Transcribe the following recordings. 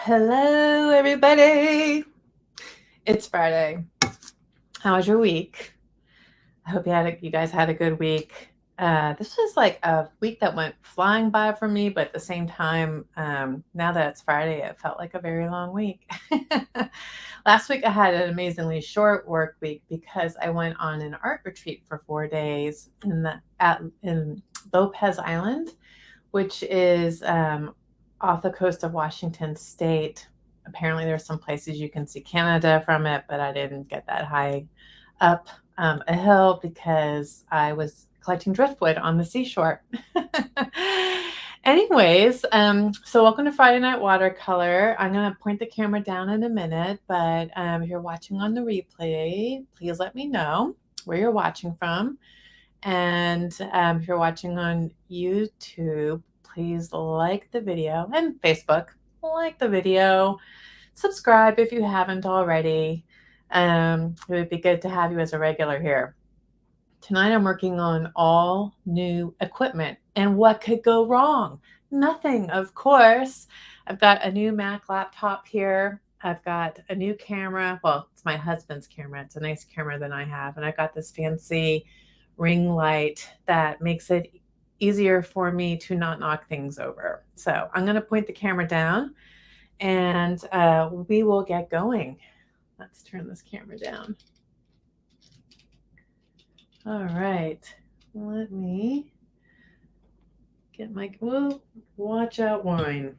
Hello, everybody. It's Friday. How was your week? I hope you guys had a good week. This was like a week that went flying by for me, but at the same time, now that it's Friday, it felt like a very long week. Last week, I had an amazingly short work week because I went on an art retreat for 4 days in Lopez Island, which is off the coast of Washington State. Apparently, there's some places you can see Canada from it, but I didn't get that high up a hill because I was collecting driftwood on the seashore. Anyways, so welcome to Friday Night Watercolor. I'm going to point the camera down in a minute, but if you're watching on the replay, please let me know where you're watching from. And if you're watching on YouTube, please like the video, and Facebook, like the video, subscribe if you haven't already. It would be good to have you as a regular here. Tonight I'm working on all new equipment, and what could go wrong? Nothing, of course. I've got a new Mac laptop here. I've got a new camera. Well, it's my husband's camera. It's a nice camera than I have. And I got this fancy ring light that makes it easier for me to not knock things over. So I'm going to point the camera down and we will get going. Let's turn this camera down. All right, let me get my, whoa, watch out wine.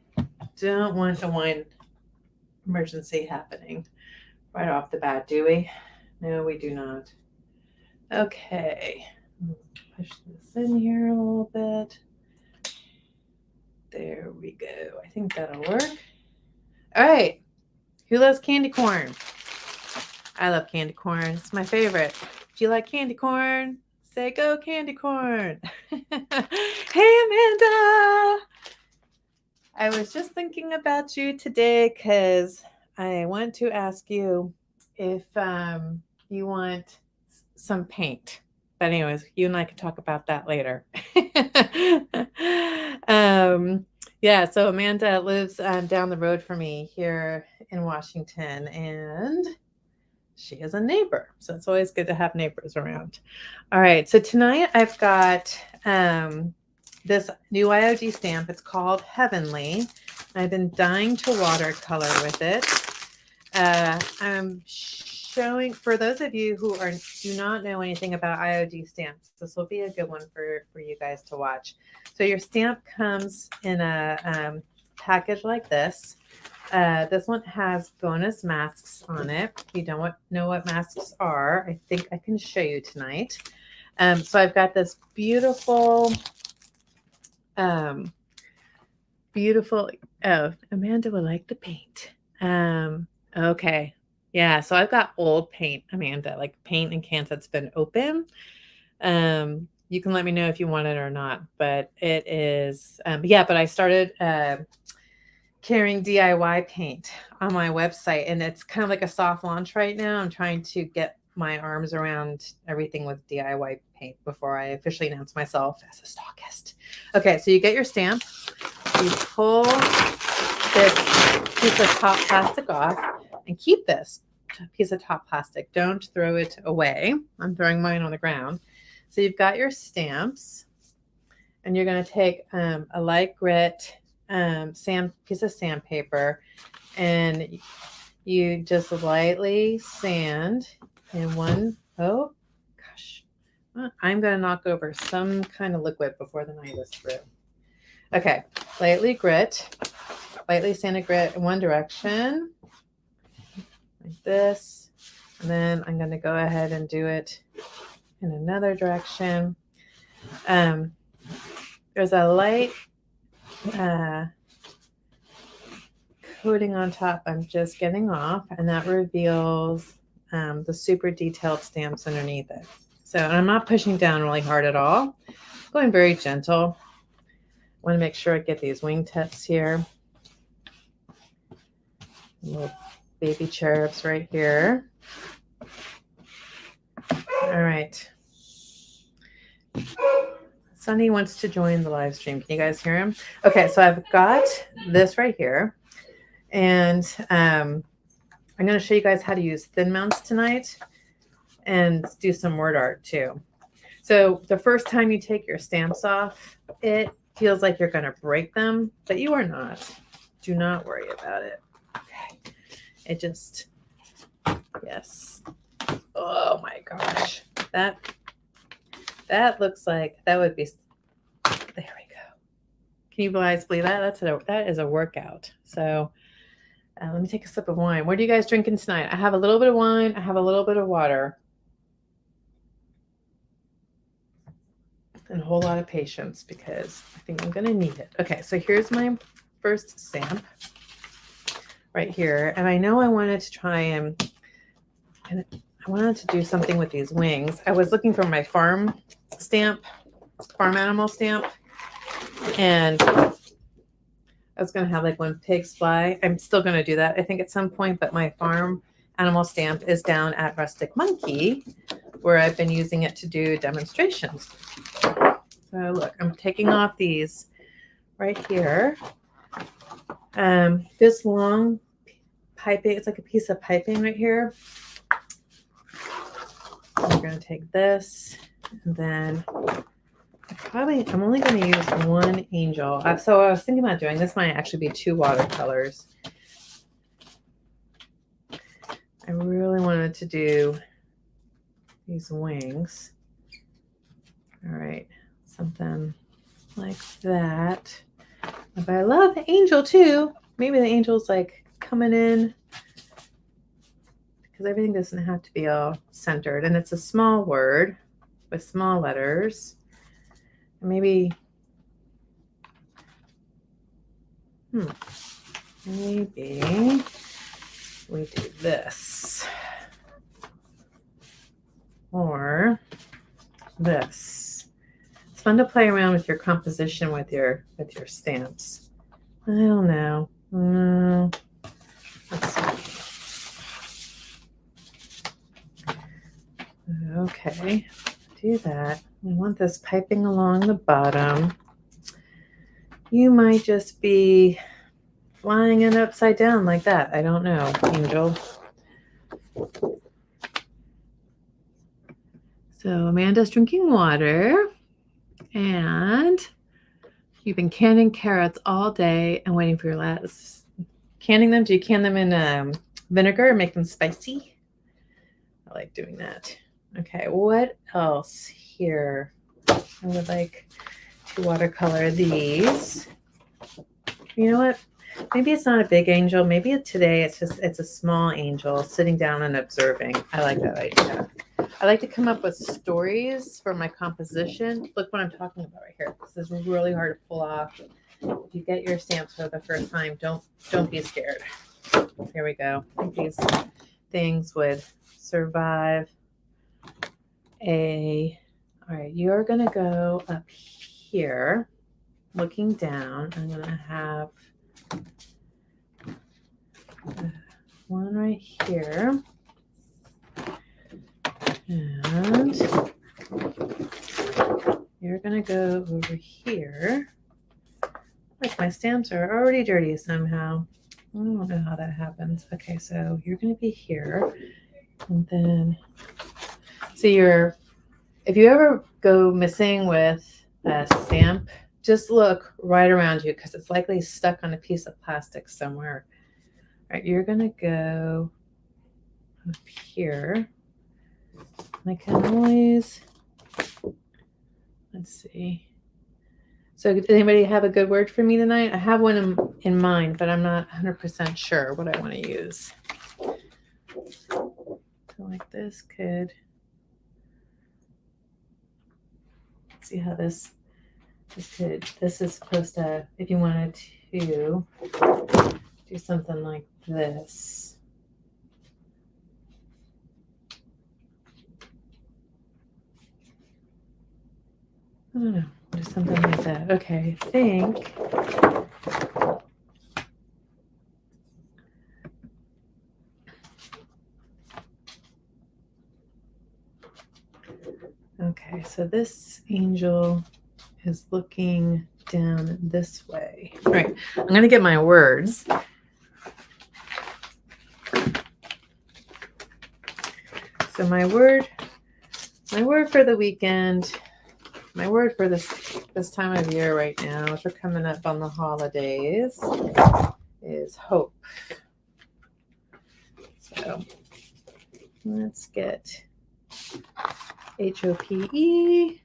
Don't want a wine emergency happening right off the bat, do we? No, we do not. Okay, push this in here a little bit. There we go. I think that'll work. All right, who loves candy corn? I love candy corn. It's my favorite. Do you like candy corn? Say go candy corn. Hey, Amanda. I was just thinking about you today because I want to ask you if you want some paint. But anyways, you and I can talk about that later. Yeah, so Amanda lives down the road from me here in Washington, and she is a neighbor. So it's always good to have neighbors around. All right, so tonight I've got this new IOD stamp. It's called Heavenly. I've been dying to watercolor with it. I'm showing, for those of you who do not know anything about IOD stamps, this will be a good one for you guys to watch. So your stamp comes in a package like this. This one has bonus masks on it. If you don't know what masks are, I think I can show you tonight. So I've got this beautiful, oh, Amanda would like the paint. Okay. Yeah, so I've got old paint, Amanda, like paint in cans that's been open. You can let me know if you want it or not, but it is, but I started carrying DIY paint on my website, and it's kind of like a soft launch right now. I'm trying to get my arms around everything with DIY paint before I officially announce myself as a stockist. Okay, so you get your stamp, you pull this piece of top plastic off, and keep this piece of top plastic. Don't throw it away. I'm throwing mine on the ground. So you've got your stamps, and you're going to take a light grit piece of sandpaper, and you just lightly sand in one. Oh gosh, I'm going to knock over some kind of liquid before the night is through. Okay, lightly sanded grit in one direction like this, and then I'm going to go ahead and do it in another direction. There's a light coating on top I'm just getting off, and that reveals the super detailed stamps underneath it. So, and I'm not pushing down really hard at all, going very gentle. I want to make sure I get these wingtips here. Little baby cherubs right here. All right. Sunny wants to join the live stream. Can you guys hear him? Okay, so I've got this right here. And I'm going to show you guys how to use thin mounts tonight and do some word art too. So the first time you take your stamps off, it feels like you're going to break them, but you are not. Do not worry about it. Okay. It just, yes. Oh my gosh. That looks like that would be, there we go. Can you guys believe that? That is a workout. So let me take a sip of wine. What are you guys drinking tonight? I have a little bit of wine. I have a little bit of water. And a whole lot of patience because I think I'm going to need it. Okay, so here's my first stamp right here. And I know I wanted to try and I wanted to do something with these wings. I was looking for my farm animal stamp. And I was going to have like when pigs fly. I'm still going to do that, I think, at some point. But my farm animal stamp is down at Rustic Monkey, where I've been using it to do demonstrations. So look, I'm taking off these right here. This long piping, it's like a piece of piping right here. We're going to take this, and then I'm only going to use one angel. So I was thinking about doing this might actually be 2 watercolors. I really wanted to do these wings. All right, something like that. But I love the angel too. Maybe the angel's like coming in because everything doesn't have to be all centered. And it's a small word with small letters. Maybe, maybe we do this or this. It's fun to play around with your composition with your stamps. I don't know. Let's see. Okay, do that. I want this piping along the bottom. You might just be flying it upside down like that. I don't know, Angel. So Amanda's drinking water, and you've been canning carrots all day and waiting for your last. Canning them? Do you can them in vinegar and make them spicy? I like doing that. Okay, what else here? I would like to watercolor these. You know what? Maybe it's not a big angel. Maybe today it's a small angel sitting down and observing. I like that idea. I like to come up with stories for my composition. Look what I'm talking about right here. This is really hard to pull off. If you get your stamps for the first time, don't be scared. Here we go. I think these things would survive all right, you're going to go up here, looking down. I'm going to have one right here. And you're going to go over here. Like my stamps are already dirty somehow. I don't know how that happens. Okay, so you're going to be here. And then, so if you ever go missing with a stamp, just look right around you because it's likely stuck on a piece of plastic somewhere. All right, you're going to go up here. I can always, let's see. So does anybody have a good word for me tonight? I have one in mind, but I'm not 100% sure what I want to use. So like this could, see how this is supposed to, if you wanted to do something like this. I don't know, do something like that. Okay, I think okay, so this angel is looking down this way. All right, I'm going to get my words. So my word for the weekend, my word for this time of year right now, as we're coming up on the holidays, is hope. So let's get HOPE.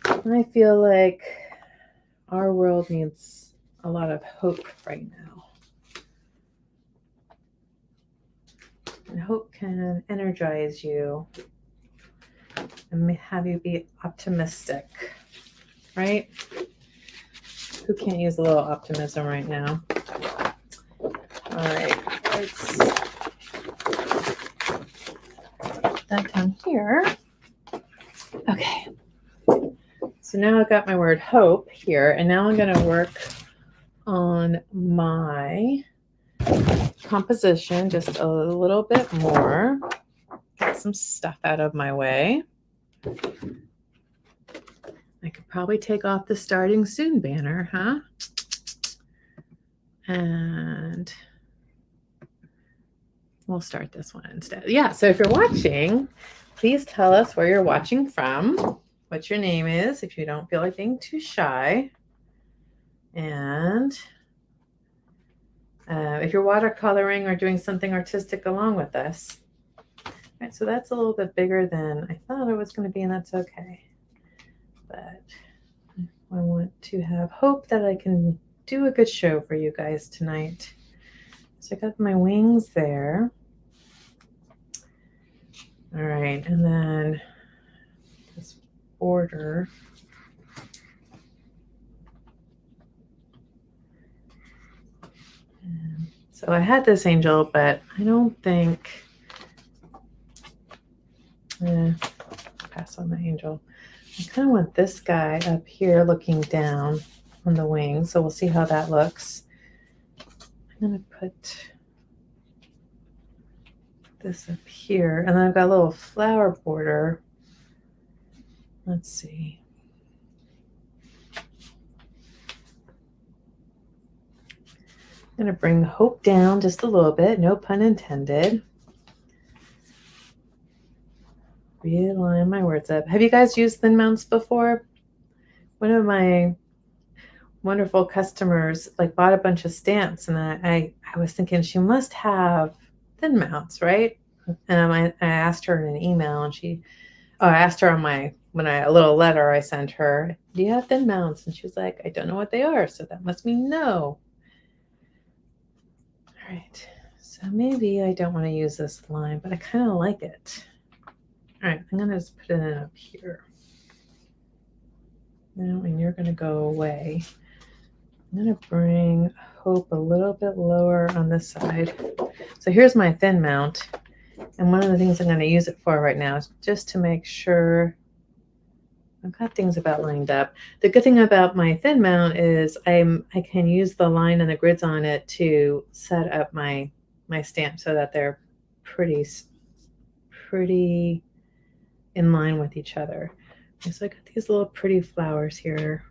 I feel like our world needs a lot of hope right now. And hope can energize you and have you be optimistic, right? Who can't use a little optimism right now? All right, let's put that down here. Okay. So now I've got my word hope here, and now I'm going to work on my composition just a little bit more. Get some stuff out of my way. I could probably take off the starting soon banner, huh? And we'll start this one instead. Yeah, so if you're watching, please tell us where you're watching from, what your name is, if you don't feel like being too shy. And if you're watercoloring or doing something artistic along with us. All right, so that's a little bit bigger than I thought it was going to be, and that's okay. But I want to have hope that I can do a good show for you guys tonight. So I got my wings there. All right, and then this border. So I had this angel, but I don't think, pass on the angel. I kind of want this guy up here looking down on the wing. So we'll see how that looks. I'm going to put this up here. And then I've got a little flower border. Let's see. I'm going to bring hope down just a little bit. No pun intended. Realign my words up. Have you guys used thin mounts before? One of my wonderful customers bought a bunch of stamps, and I was thinking she must have thin mounts, right? And I asked her in an email, and I asked her on a little letter I sent her, do you have thin mounts? And she was like, I don't know what they are, so that must mean no. All right, so maybe I don't want to use this line, but I kind of like it. All right, I'm going to just put it in up here. Now, and you're going to go away. I'm going to bring hope a little bit lower on this side. So here's my thin mount. And one of the things I'm going to use it for right now is just to make sure I've got things about lined up. The good thing about my thin mount is I can use the line and the grids on it to set up my stamp so that they're pretty in line with each other. Okay, so I got these little pretty flowers here.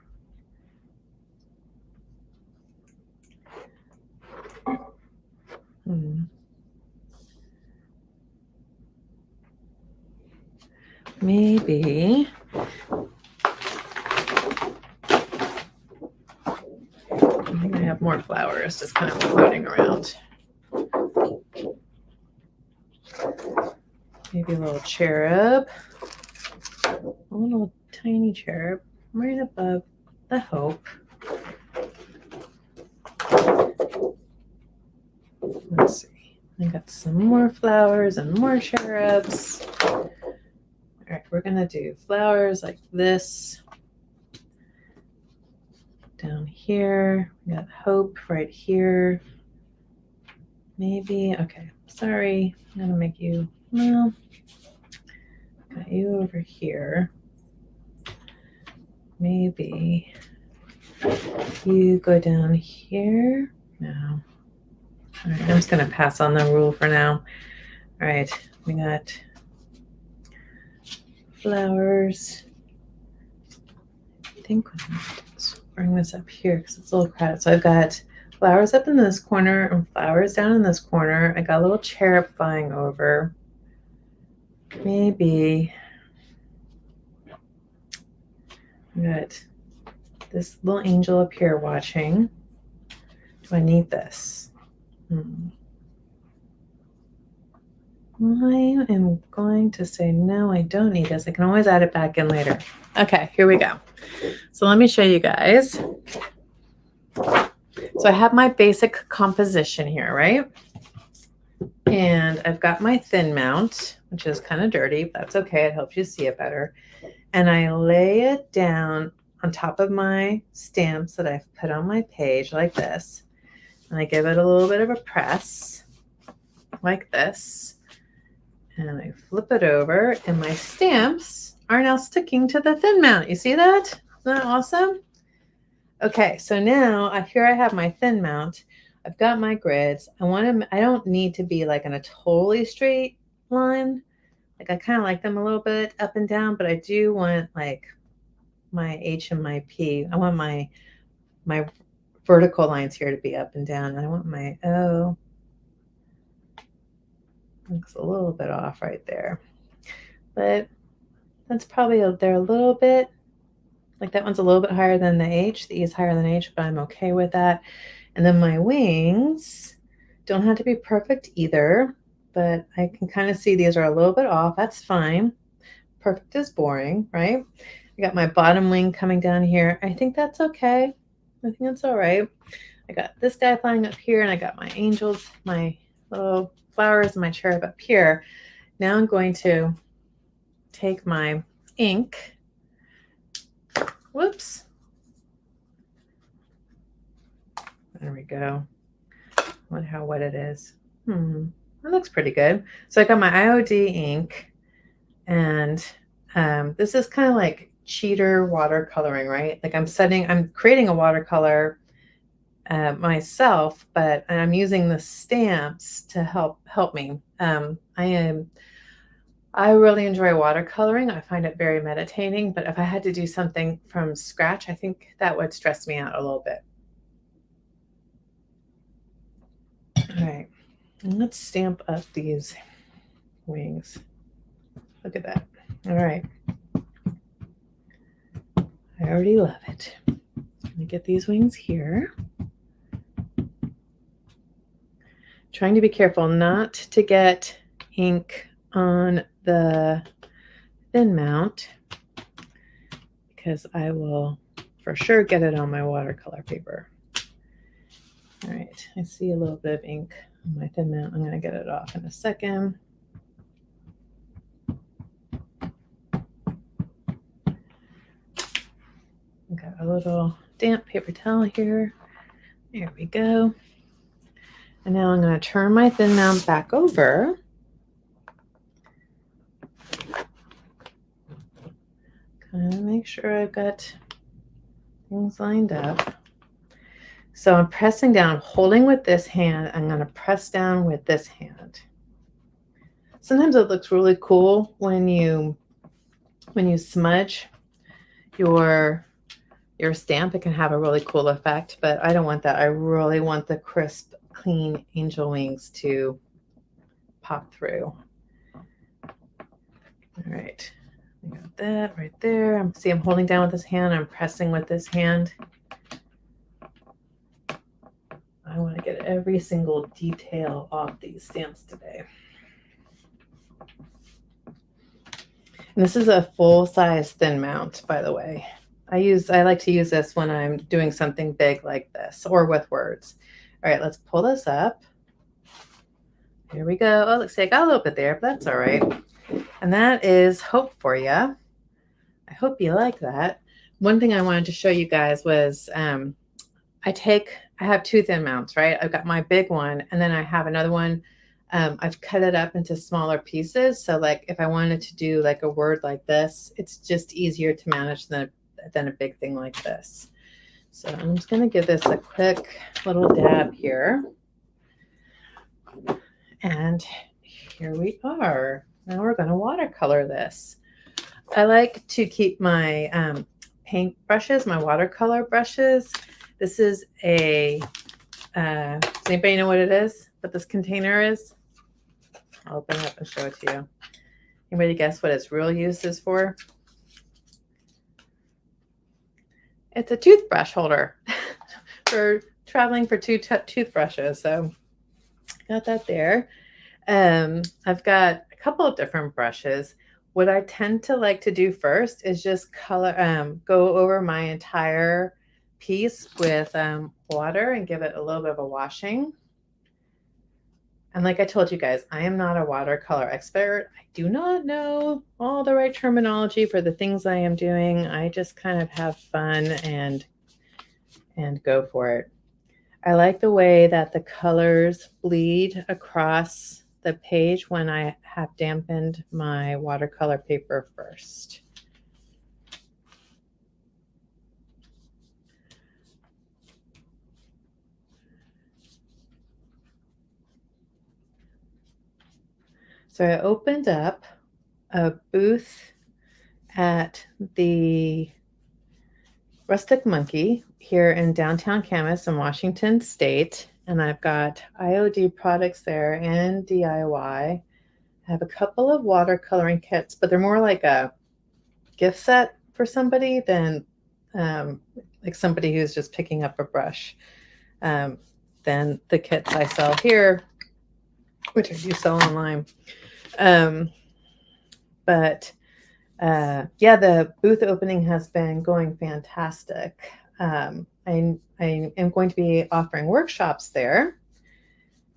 Maybe I have more flowers just kind of floating around. Maybe a little cherub, a little tiny cherub right above the hope. Let's see. I got some more flowers and more cherubs. All right, we're going to do flowers like this. Down here, we got hope right here. Maybe, okay, sorry, I'm going to make you, well, got you over here. Maybe you go down here. No. All right, I'm just going to pass on the rule for now. All right, we got flowers. I think let's bring this up here because it's a little crowded. So I've got flowers up in this corner and flowers down in this corner. I got a little cherub flying over. Maybe I got this little angel up here watching. Do I need this? I am going to say no, I don't need this. I can always add it back in later. Okay, here we go. So let me show you guys. So I have my basic composition here, right? And I've got my thin mount, which is kind of dirty, but that's okay. It helps you see it better. And I lay it down on top of my stamps that I've put on my page like this. And I give it a little bit of a press like this. And I flip it over and my stamps are now sticking to the thin mount. You see that? Isn't that awesome? Okay, so now here I have my thin mount. I've got my grids. I don't need to be like in a totally straight line. Like I kind of like them a little bit up and down, but I do want like my H and my P. I want my vertical lines here to be up and down. And I want my O. Looks a little bit off right there, but that's probably they're a little bit like that one's a little bit higher than the H. The E is higher than H, but I'm okay with that. And then my wings don't have to be perfect either, but I can kind of see these are a little bit off. That's fine. Perfect is boring, right? I got my bottom wing coming down here. I think that's okay. I think that's all right. I got this guy flying up here, and I got my angels, my little flowers, and my cherub up here. Now I'm going to take my ink. Whoops. There we go. I wonder how wet it is. That looks pretty good. So I got my IOD ink, and this is kind of like cheater watercoloring, right? Like I'm creating a watercolor myself, but I'm using the stamps to help me. I really enjoy watercoloring. I find it very meditating, but if I had to do something from scratch, I think that would stress me out a little bit. All right, and let's stamp up these wings. Look at that. All right. I already love it. Let me get these wings here. Trying to be careful not to get ink on the thin mount because I will for sure get it on my watercolor paper. All right, I see a little bit of ink on my thin mount. I'm going to get it off in a second. Got a little damp paper towel here. There we go. And now I'm going to turn my thin mount back over. Kind of make sure I've got things lined up. So I'm pressing down, holding with this hand. I'm going to press down with this hand. Sometimes it looks really cool when you smudge your stamp. It can have a really cool effect, but I don't want that. I really want the crisp, clean angel wings to pop through. All right, I got that right there. See, I'm holding down with this hand. I'm pressing with this hand. I want to get every single detail off these stamps today. And this is a full-size thin mount, by the way. I like to use this when I'm doing something big like this or with words. All right, let's pull this up. Here we go. Oh, looks like I got a little bit there, but that's all right. And that is Hope for you. I hope you like that. One thing I wanted to show you guys was I have two thin mounts, right? I've got my big one, and then I have another one. I've cut it up into smaller pieces. So like if I wanted to do like a word like this, it's just easier to manage than a big thing like this. So I'm just going to give this a quick little dab here. And here we are. Now we're going to watercolor this. I like to keep my paint brushes, my watercolor brushes. This is a Does anybody know what it is? What this container is? I'll open it up and show it to you. Anybody guess what its real use is for? It's a toothbrush holder for traveling for two toothbrushes. So got that there. I've got a couple of different brushes. What I tend to like to do first is just go over my entire piece with water and give it a little bit of a washing. And like I told you guys, I am not a watercolor expert. I do not know all the right terminology for the things I am doing. I just kind of have fun and go for it. I like the way that the colors bleed across the page when I have dampened my watercolor paper first. So I opened up a booth at the Rustic Monkey here in downtown Camas in Washington State. And I've got IOD products there and DIY. I have a couple of watercoloring kits, but they're more like a gift set for somebody than like somebody who's just picking up a brush. Than the kits I sell here, which I do sell online. But yeah, the booth opening has been going fantastic. I am going to be offering workshops there,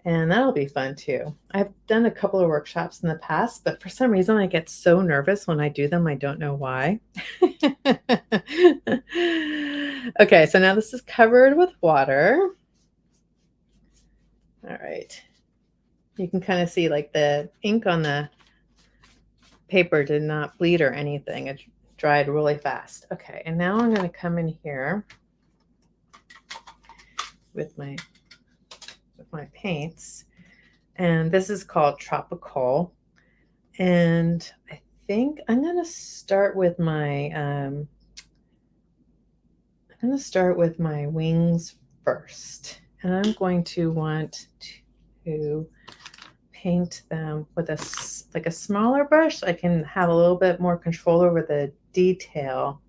and that'll be fun too. I've done a couple of workshops in the past, but for some reason I get so nervous when I do them. I don't know why. Okay, so now this is covered with water. All right. You can kind of see like the ink on the paper did not bleed or anything. It dried really fast. Okay, and now I'm going to come in here with my paints. And this is called Tropical. And I think I'm going to start with my wings first. And I'm going to want to paint them with a smaller brush so I can have a little bit more control over the detail.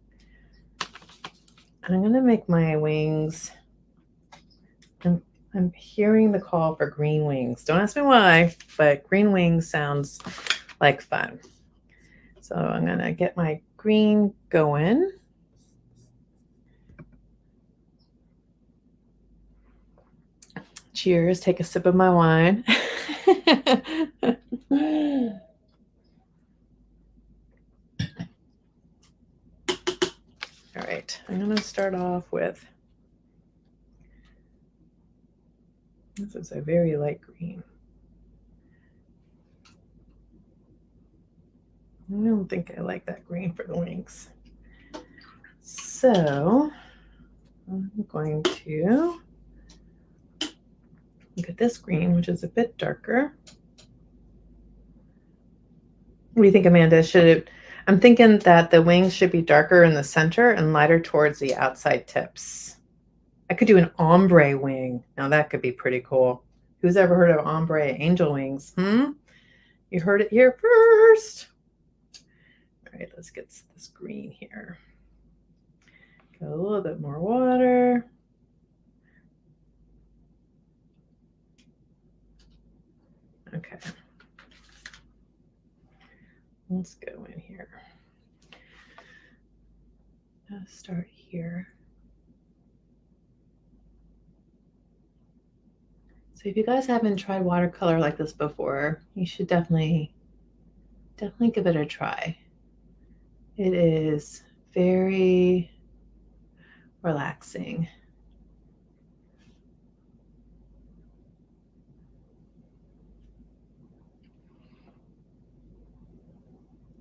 And I'm going to make my wings. I'm hearing the call for green wings. Don't ask me why, but green wings sounds like fun. So I'm going to get my green going. Cheers. Take a sip of my wine. All right, I'm going to start off with, this is a very light green. I don't think I like that green for the wings. So I'm going to look at this green, which is a bit darker. What do you think, Amanda? I'm thinking that the wings should be darker in the center and lighter towards the outside tips. I could do an ombre wing. Now that could be pretty cool. Who's ever heard of ombre angel wings? You heard it here first. All right, let's get this green here. Got a little bit more water. Okay. Let's go in here. I'll start here. So if you guys haven't tried watercolor like this before, you should definitely give it a try. It is very relaxing.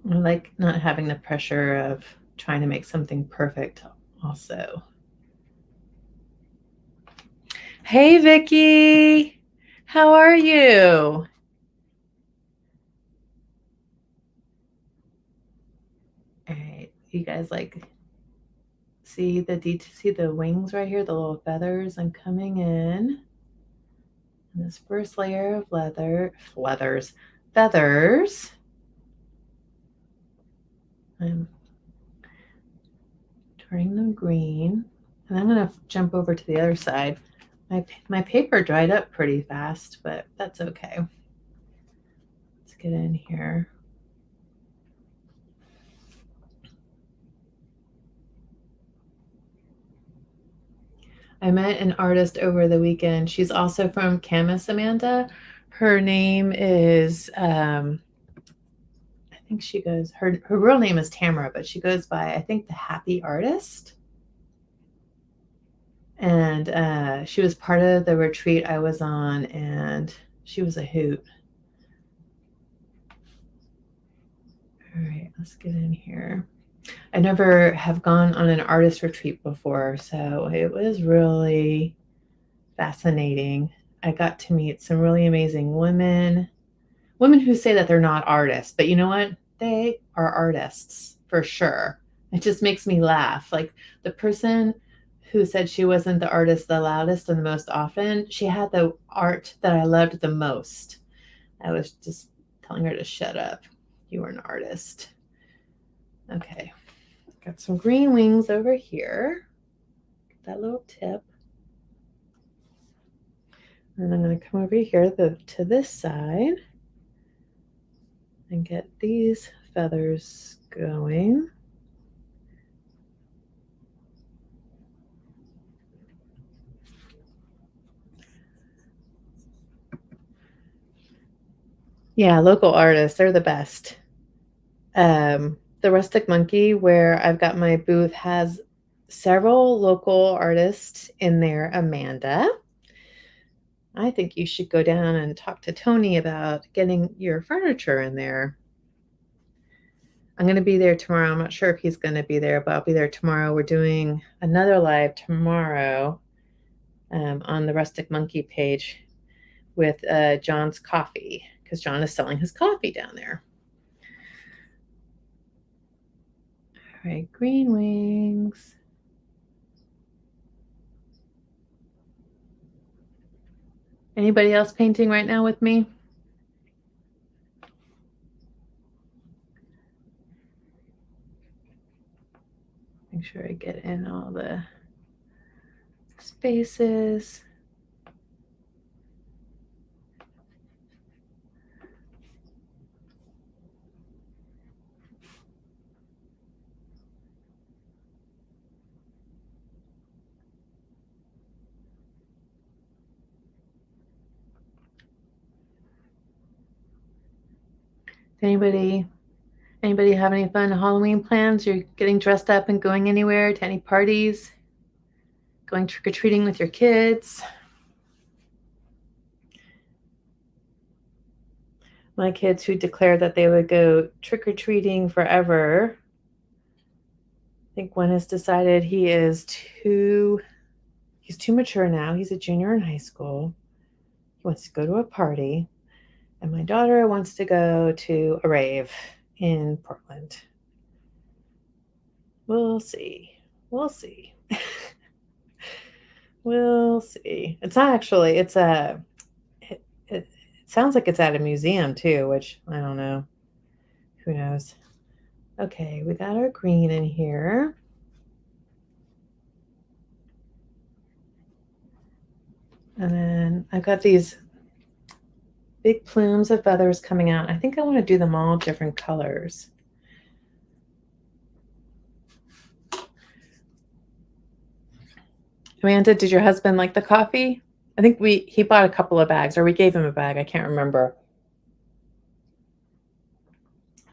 I like not having the pressure of trying to make something perfect also. Hey, Vicky. How are you? All right. You guys see the wings right here, the little feathers? I'm coming in. And this first layer of feathers. I'm turning them green. And I'm going to jump over to the other side. My paper dried up pretty fast, but that's okay. Let's get in here. I met an artist over the weekend. She's also from Camas, Amanda. Her name is, I think she goes, her real name is Tamara, but she goes by, I think, the Happy Artist. And she was part of the retreat I was on, and she was a hoot. All right, let's get in here. I never have gone on an artist retreat before, so it was really fascinating. I got to meet some really amazing women who say that they're not artists, but you know what? They are artists for sure. It just makes me laugh. Like the person who said she wasn't the artist the loudest and the most often, she had the art that I loved the most. I was just telling her to shut up. You were an artist. Okay. Got some green wings over here. Get that little tip. And I'm going to come over here to this side and get these feathers going. Yeah, local artists, they're the best. The Rustic Monkey, where I've got my booth, has several local artists in there, Amanda. I think you should go down and talk to Tony about getting your furniture in there. I'm going to be there tomorrow. I'm not sure if he's going to be there, but I'll be there tomorrow. We're doing another live tomorrow on the Rustic Monkey page with John's Coffee, because John is selling his coffee down there. All right, green wings. Anybody else painting right now with me? Make sure I get in all the spaces. Anybody have any fun Halloween plans? You're getting dressed up and going anywhere, to any parties? Going trick-or-treating with your kids? My kids, who declared that they would go trick-or-treating forever, I think one has decided he's too mature now. He's a junior in high school. He wants to go to a party. And my daughter wants to go to a rave in Portland. We'll see. We'll see. We'll see. It's not actually, it sounds like it's at a museum too, which I don't know. Who knows? Okay, we got our green in here. And then I've got these big plumes of feathers coming out. I think I want to do them all different colors. Amanda, did your husband like the coffee? I think he bought a couple of bags, or we gave him a bag. I can't remember.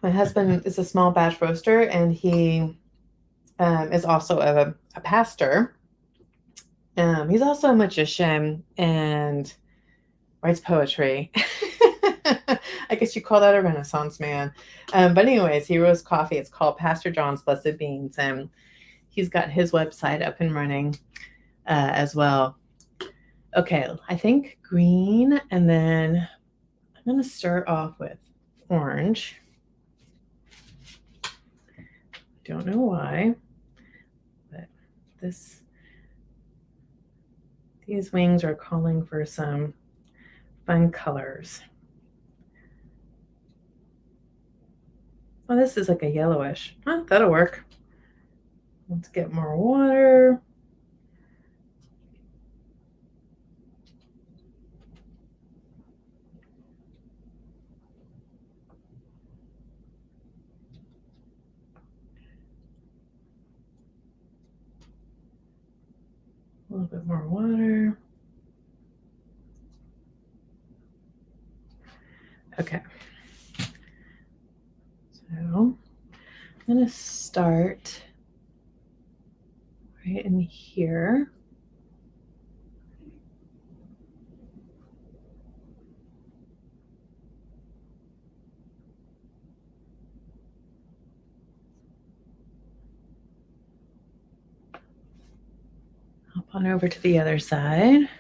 My husband is a small batch roaster, and he is also a pastor. He's also a magician and writes poetry. I guess you call that a Renaissance man. But anyways, he roasts coffee. It's called Pastor John's Blessed Beans, and he's got his website up and running as well. Okay, I think green, and then I'm going to start off with orange. Don't know why, but these wings are calling for some fun colors. Oh, this is like a yellowish. Oh, that'll work. Let's get more water. A little bit more water. Okay. So I'm going to start right in here. Hop on over to the other side.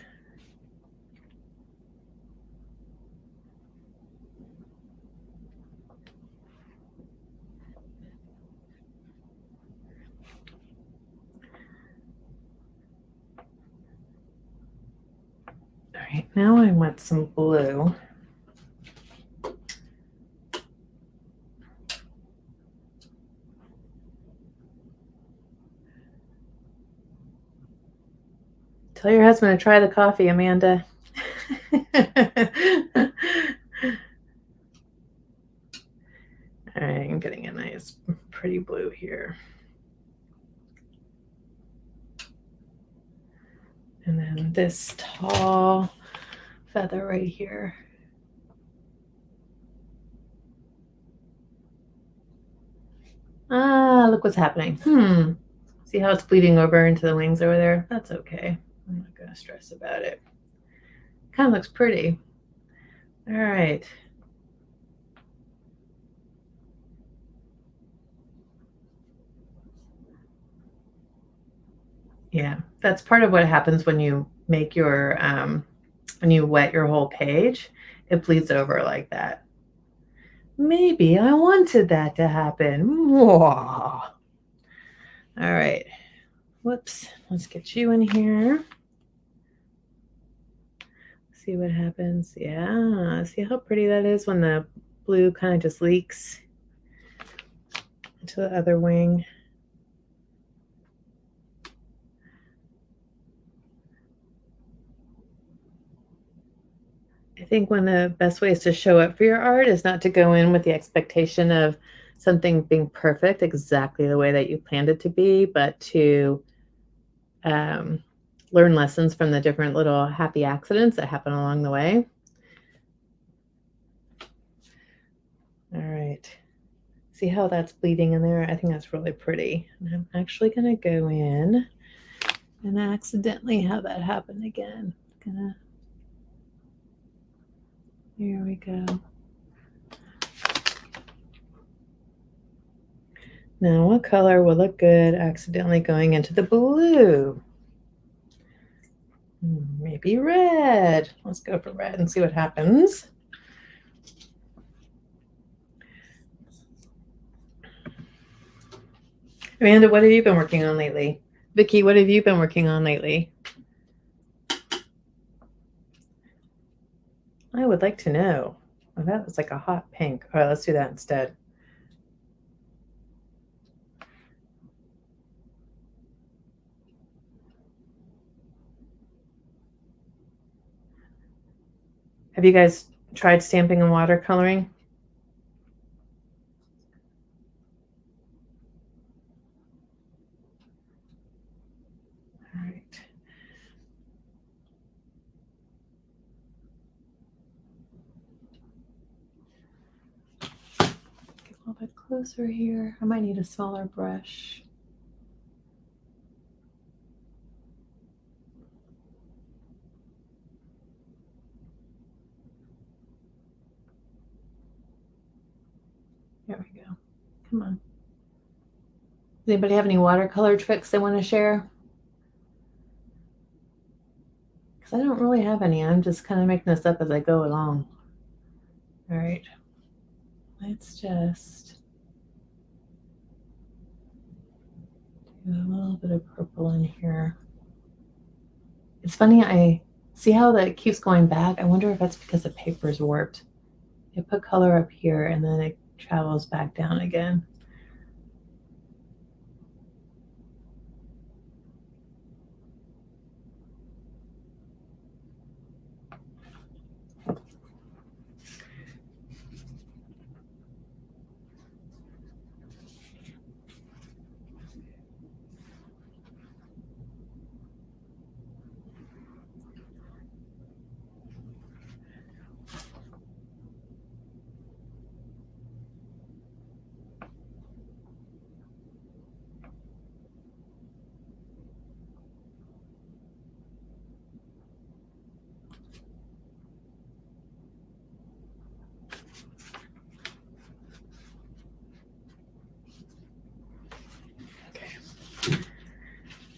All right, now I want some blue. Tell your husband to try the coffee, Amanda. All right, I'm getting a nice, pretty blue here. And then this tall feather right here. Ah, look what's happening. See how it's bleeding over into the wings over there? That's okay. I'm not going to stress about it. Kind of looks pretty. All right. Yeah, that's part of what happens when you make your, when you wet your whole page, it bleeds over like that. Maybe I wanted that to happen. Whoa. All right. Whoops. Let's get you in here. See what happens. Yeah. See how pretty that is when the blue kind of just leaks into the other wing. I think one of the best ways to show up for your art is not to go in with the expectation of something being perfect exactly the way that you planned it to be, but to learn lessons from the different little happy accidents that happen along the way. All right. See how that's bleeding in there? I think that's really pretty. And I'm actually going to go in and accidentally have that happen again. Here we go. Now, what color will look good accidentally going into the blue? Maybe red. Let's go for red and see what happens. Amanda, what have you been working on lately? Vicki, what have you been working on lately? I would like to know. Oh, that was like a hot pink. All right, let's do that instead. Have you guys tried stamping and watercoloring? All right. Get a little bit closer here. I might need a smaller brush. There we go. Come on. Does anybody have any watercolor tricks they want to share? Because I don't really have any. I'm just kind of making this up as I go along. All right. Let's just do a little bit of purple in here. It's funny, I See how that keeps going back? I wonder if that's because the paper is warped. I put color up here and then it travels back down again.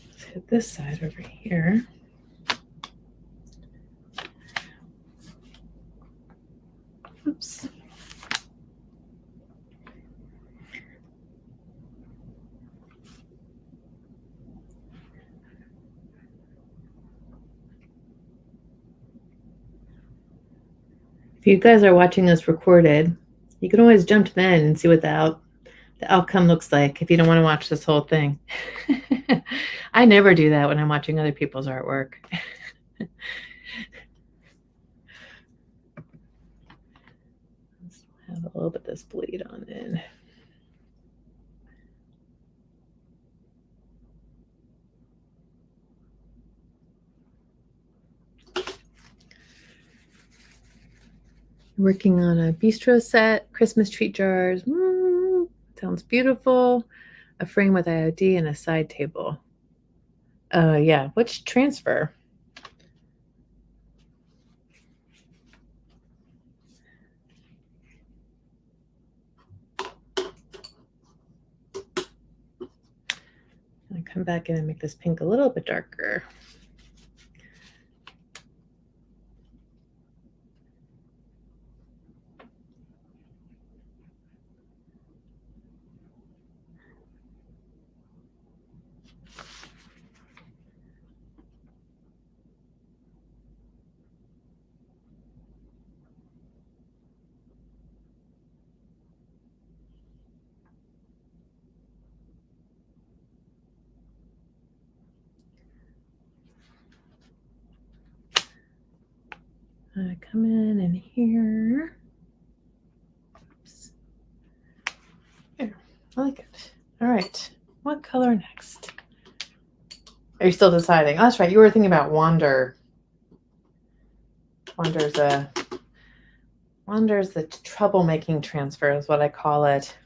Let's hit this side over here. Oops. If you guys are watching this recorded, you can always jump to the end and see what the outcome looks like if you don't want to watch this whole thing. I never do that when I'm watching other people's artwork. Let's have a little bit of this bleed on in. Working on a bistro set, Christmas treat jars. Sounds beautiful. A frame with IOD and a side table. Yeah, which transfer? I'm gonna come back in and make this pink a little bit darker. Come in here. Oops. There, I like it. All right, what color next? Are you still deciding? Oh, that's right, you were thinking about Wander. Wander's the troublemaking transfer is what I call it.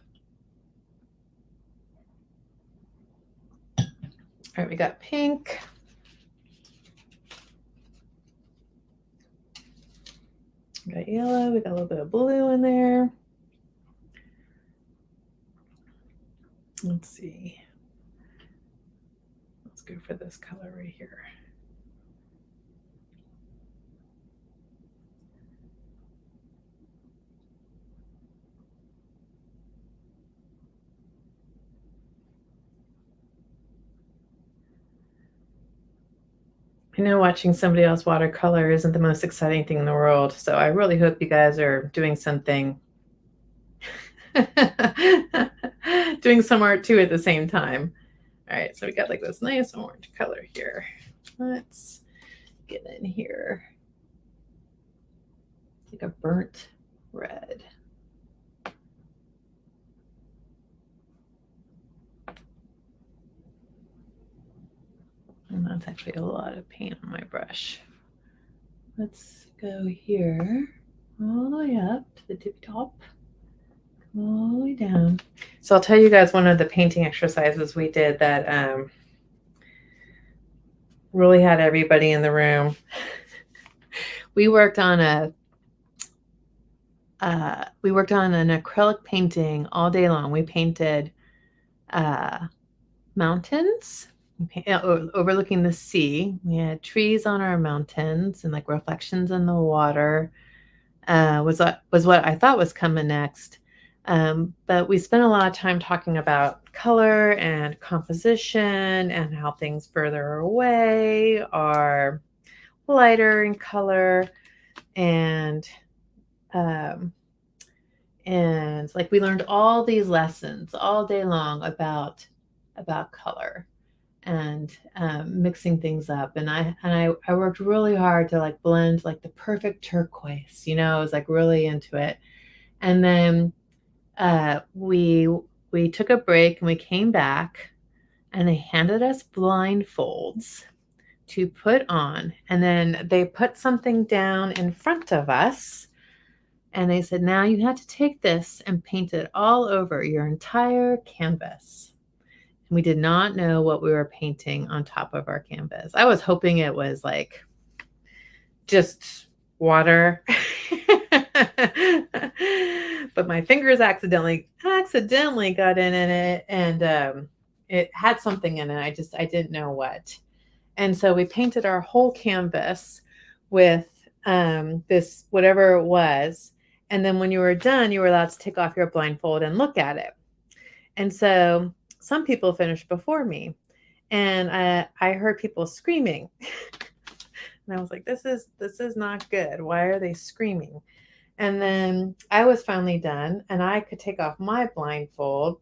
All right, we got pink. We got yellow, we got a little bit of blue in there. Let's see. Let's go for this color right here. I know watching somebody else watercolor isn't the most exciting thing in the world, so I really hope you guys are doing something, doing some art too at the same time. All right, so we got like this nice orange color here. Let's get in here. It's like a burnt red. And that's actually a lot of paint on my brush. Let's go here, all the way up to the tippy top, all the way down. So I'll tell you guys one of the painting exercises we did that really had everybody in the room. We worked on an acrylic painting all day long. We painted mountains overlooking the sea. We had trees on our mountains and like reflections in the water. Was what I thought was coming next. But we spent a lot of time talking about color and composition and how things further away are lighter in color, and um, and like we learned all these lessons all day long about color and mixing things up. And I worked really hard to like blend like the perfect turquoise. I was like really into it. And then we took a break and we came back, and they handed us blindfolds to put on, and then they put something down in front of us, and they said, now you have to take this and paint it all over your entire canvas. And we did not know what we were painting on top of our canvas. I was hoping it was like just water. But my fingers accidentally got in it, and it had something in it. I didn't know what. And so we painted our whole canvas with this, whatever it was. And then when you were done, you were allowed to take off your blindfold and look at it. And so some people finished before me, and I heard people screaming. And I was like, this is not good. Why are they screaming? And then I was finally done, and I could take off my blindfold,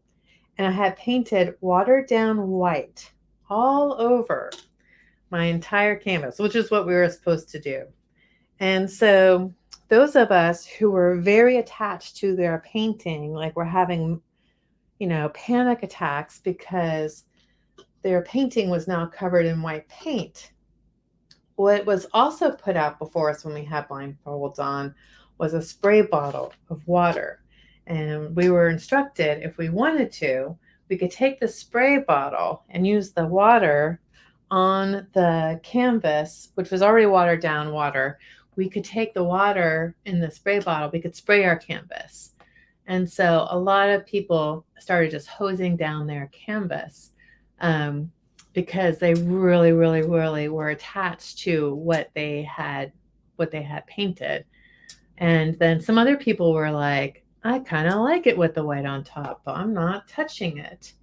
and I had painted watered down white all over my entire canvas, which is what we were supposed to do. And so those of us who were very attached to their painting, like were having, panic attacks because their painting was now covered in white paint. What was also put out before us when we had blindfolds on was a spray bottle of water. And we were instructed, if we wanted to, we could take the spray bottle and use the water on the canvas, which was already watered down water. We could take the water in the spray bottle, we could spray our canvas. And so a lot of people started just hosing down their canvas because they really, really, really were attached to what they had painted. And then some other people were like, I kind of like it with the white on top, but I'm not touching it.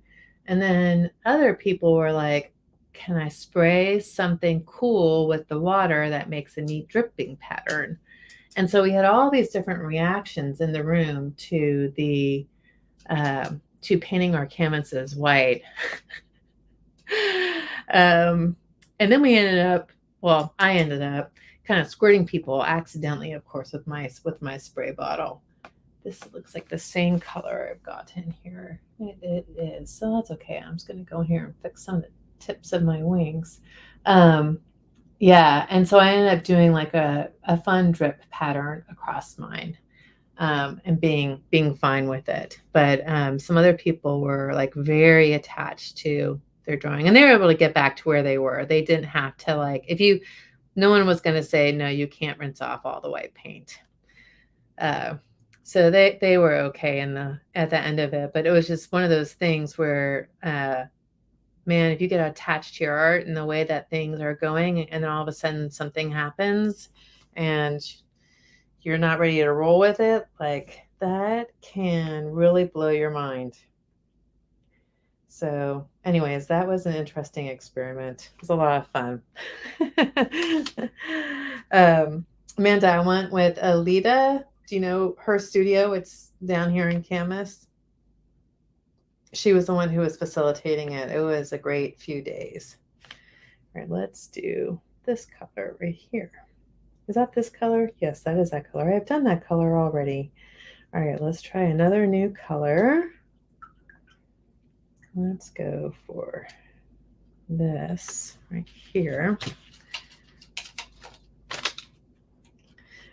And then other people were like, can I spray something cool with the water that makes a neat dripping pattern? And so we had all these different reactions in the room to to painting our canvases white. And then I ended up kind of squirting people accidentally, of course, with my spray bottle. This looks like the same color I've got in here. It is, so that's okay. I'm just going to go in here and fix some of the tips of my wings. Yeah, and so I ended up doing like a fun drip pattern across mine, and being fine with it. But some other people were like very attached to their drawing, and they were able to get back to where they were. They didn't have to like, no one was going to say, no, you can't rinse off all the white paint. So they were okay at the end of it. But it was just one of those things where, man, if you get attached to your art and the way that things are going, and then all of a sudden something happens and you're not ready to roll with it, like that can really blow your mind. So anyways, that was an interesting experiment. It was a lot of fun. Amanda, I went with Alita. Do you know her studio? It's down here in Camas. She was the one who was facilitating it. It was a great few days. All right, let's do this color right here. Is that this color? Yes, that is that color. I've done that color already. All right, let's try another new color. Let's go for this right here.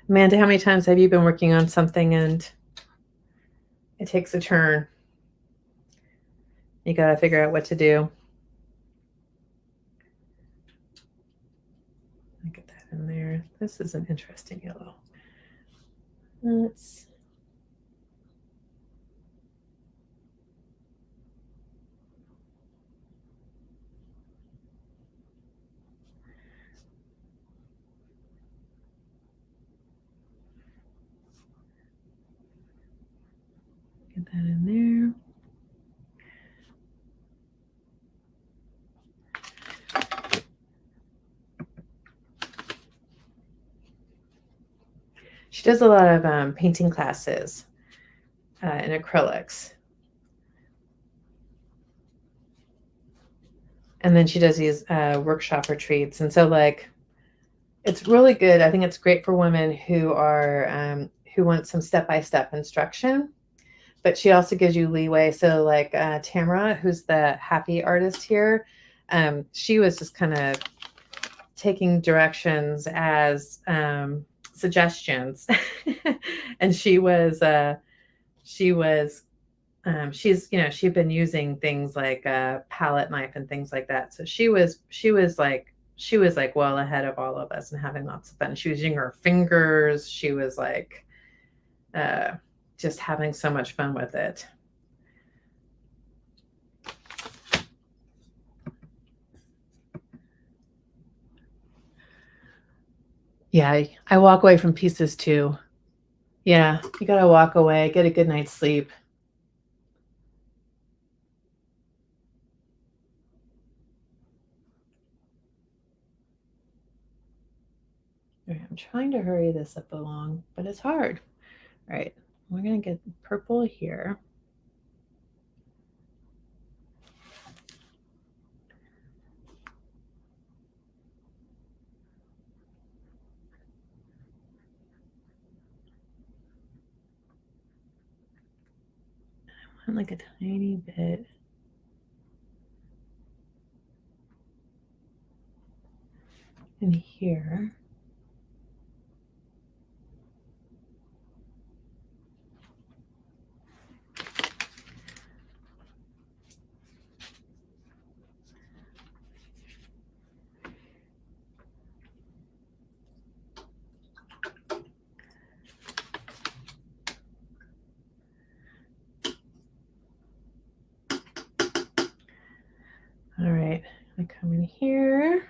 Amanda, how many times have you been working on something and it takes a turn? You got to figure out what to do. Get that in there. This is an interesting yellow. Let's get that in there. She does a lot of painting classes in acrylics. And then she does these workshop retreats. And so like, it's really good. I think it's great for women who want some step-by-step instruction, but she also gives you leeway. So like Tamara, who's the happy artist here, she was just kind of taking directions as suggestions. And she'd been using things like a palette knife and things like that. So she was like well ahead of all of us and having lots of fun. She was using her fingers. She was like uh, just having so much fun with it. Yeah, I walk away from pieces too. Yeah, you gotta walk away, get a good night's sleep. Okay, I'm trying to hurry this up along, but it's hard. All right, we're gonna get purple here. I want like a tiny bit. In here. All right, I come in here.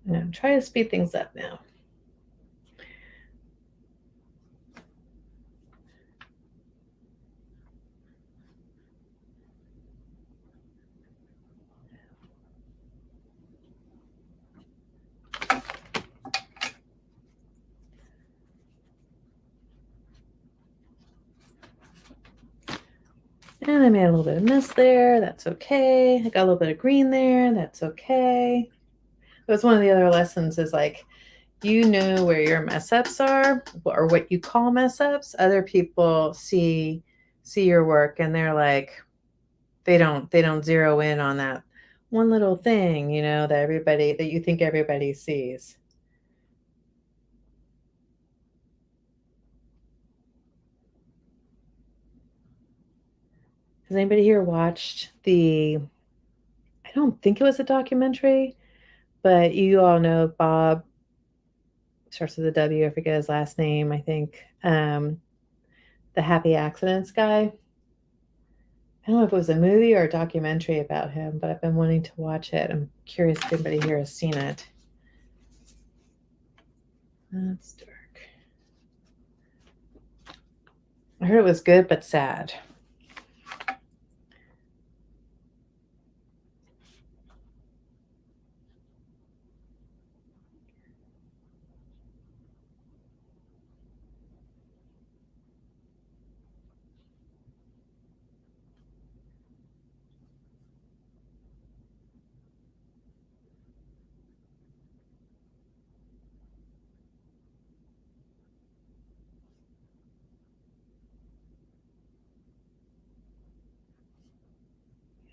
And I'm trying to speed things up now. And I made a little bit of mess there. That's okay. I got a little bit of green there. That's okay. That's one of the other lessons is like, you know where your mess ups are or what you call mess ups. Other people see your work and they're like, they don't zero in on that one little thing, that you think everybody sees. Has anybody here watched I don't think it was a documentary, but you all know Bob, starts with a W, I forget his last name, I think. The Happy Accidents guy. I don't know if it was a movie or a documentary about him, but I've been wanting to watch it. I'm curious if anybody here has seen it. That's dark. I heard it was good but sad.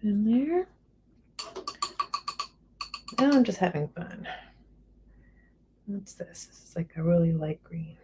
In there. Now I'm just having fun. What's this? This is like a really light green.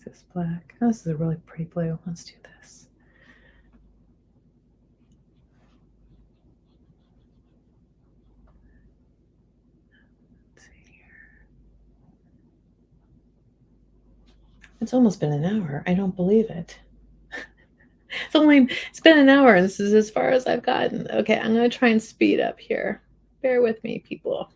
This is black. Oh, this is a really pretty blue. Let's do this. It's almost been an hour. I don't believe it. It's been an hour and this is as far as I've gotten. Okay, I'm gonna try and speed up here. Bear with me, people.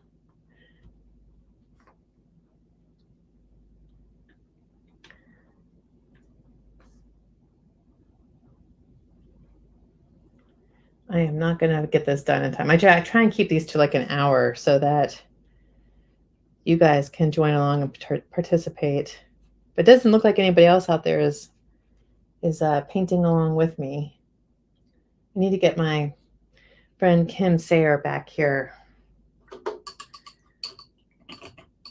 I am not gonna get this done in time. I try and keep these to like an hour so that you guys can join along and participate. But it doesn't look like anybody else out there is painting along with me. I need to get my friend Kim Sayer back here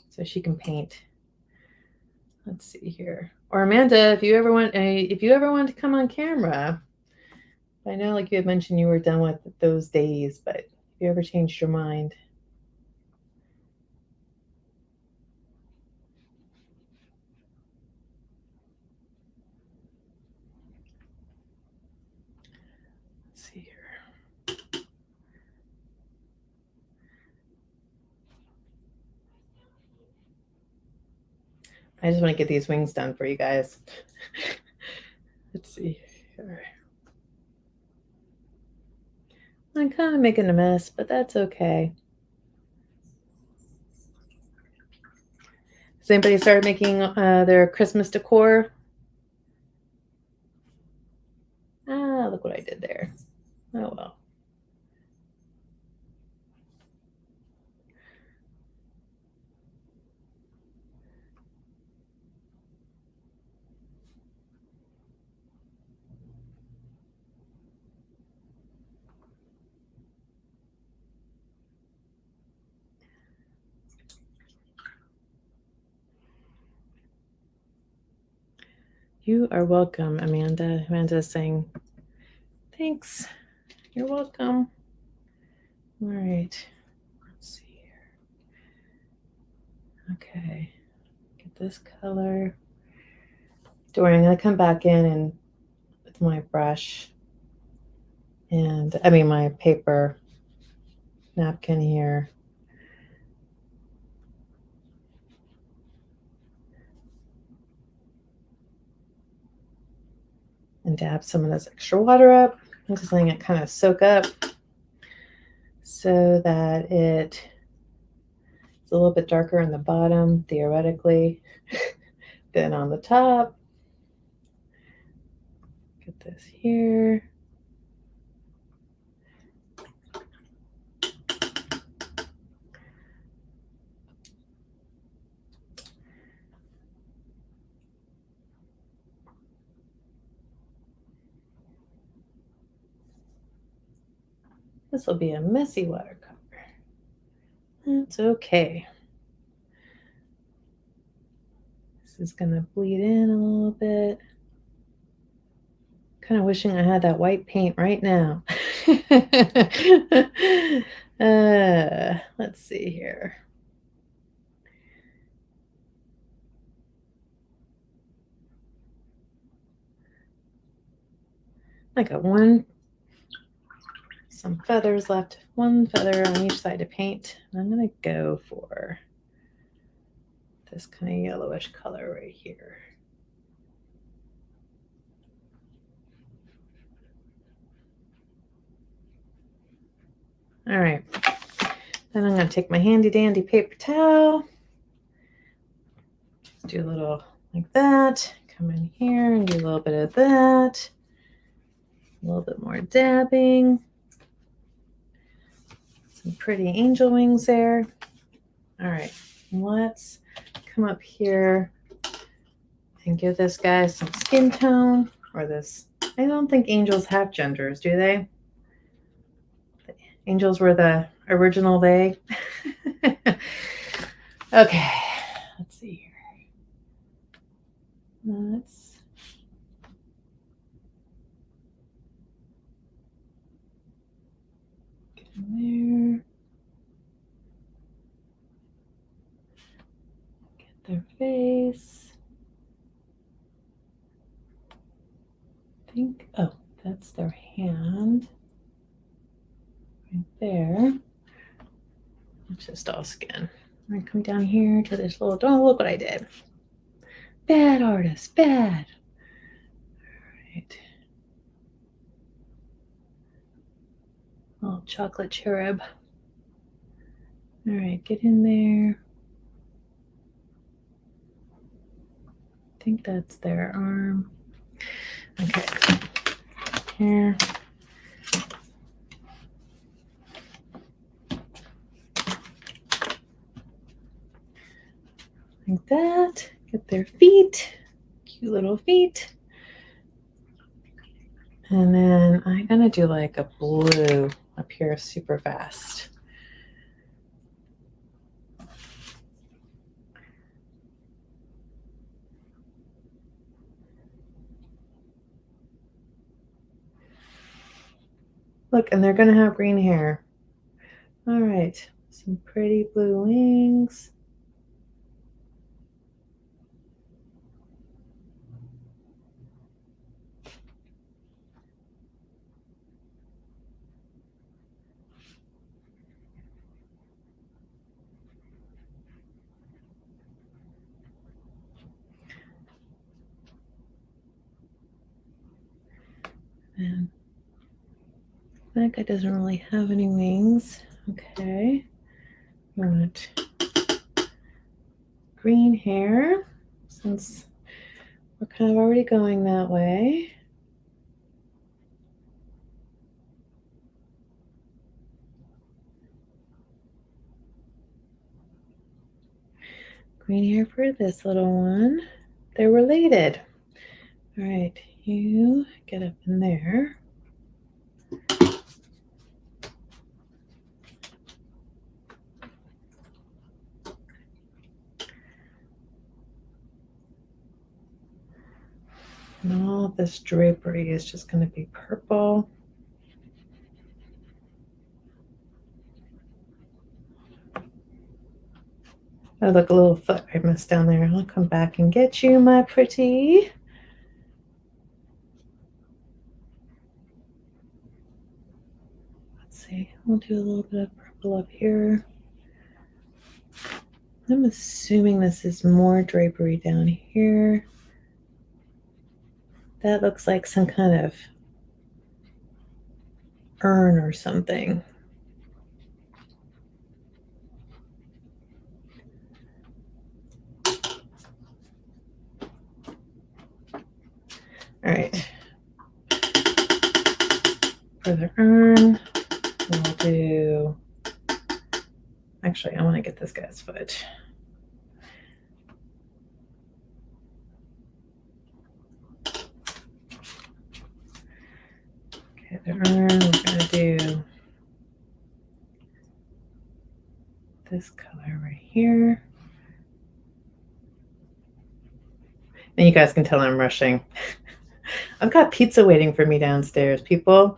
so she can paint. Let's see here. Or Amanda, if you ever want to come on camera, I know like you had mentioned you were done with those days, but if you ever changed your mind. Let's see here. I just want to get these wings done for you guys. Let's see here. I'm kind of making a mess, but that's okay. Has anybody started making their Christmas decor? Ah, look what I did there. Oh, well. You are welcome, Amanda. Amanda's saying, thanks. You're welcome. All right. Let's see here. Okay. Get this color. Don't worry, I'm going to come back in and with my brush and, my paper napkin here. And dab some of this extra water up. I'm just letting it kind of soak up so that it's a little bit darker on the bottom, theoretically, than on the top. Get this here. This will be a messy watercolor. That's okay. This is going to bleed in a little bit. Kind of wishing I had that white paint right now. Let's see here. I got some feathers left, one feather on each side to paint. I'm going to go for this kind of yellowish color right here. All right, then I'm going to take my handy dandy paper towel, do a little like that, come in here and do a little bit of that, a little bit more dabbing, some pretty angel wings there. All right, let's come up here and give this guy some skin tone, or this. I don't think angels have genders, do they? Angels were the original they. Okay, let's see here. Let's get in there. Get their face. I think, oh, that's their hand. Right there. It's just all skin. I'm gonna come down here to this little, oh, look what I did. Bad artist, bad. All right. Oh, chocolate cherub. All right, get in there. I think that's their arm. Okay. Here. Like that. Get their feet. Cute little feet. And then I'm gonna do like a blue up here super fast. Look, and they're gonna have green hair. All right, some pretty blue wings. And that guy doesn't really have any wings. Okay. Want green hair since we're kind of already going that way. Green hair for this little one. They're related. All right, you get up in there. And all of this drapery is just going to be purple. Oh, look, a little foot I missed down there. I'll come back and get you, my pretty. Let's see. We'll do a little bit of purple up here. I'm assuming this is more drapery down here. That looks like some kind of urn or something. All right. For the urn, we'll do, actually, I want to get this guy's foot. Okay, the urn, we're going to do this color right here. And you guys can tell I'm rushing. I've got pizza waiting for me downstairs, people.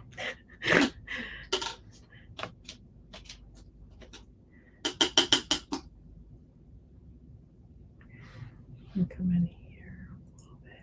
Come in here a little bit.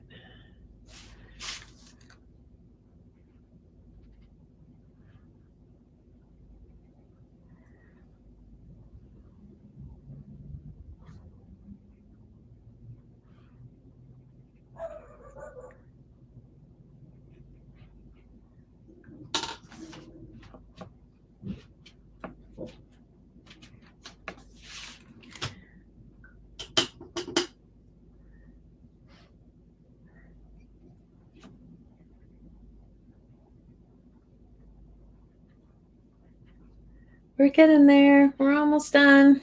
We're getting there. We're almost done.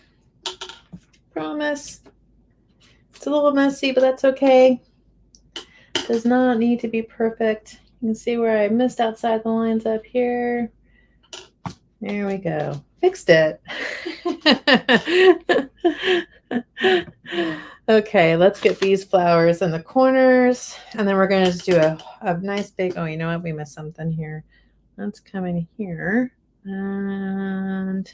Promise. It's a little messy, but that's okay. It does not need to be perfect. You can see where I missed outside the lines up here. There we go. Fixed it. Okay, let's get these flowers in the corners. And then we're going to just do a nice big, oh, you know what? We missed something here. Let's come in here. And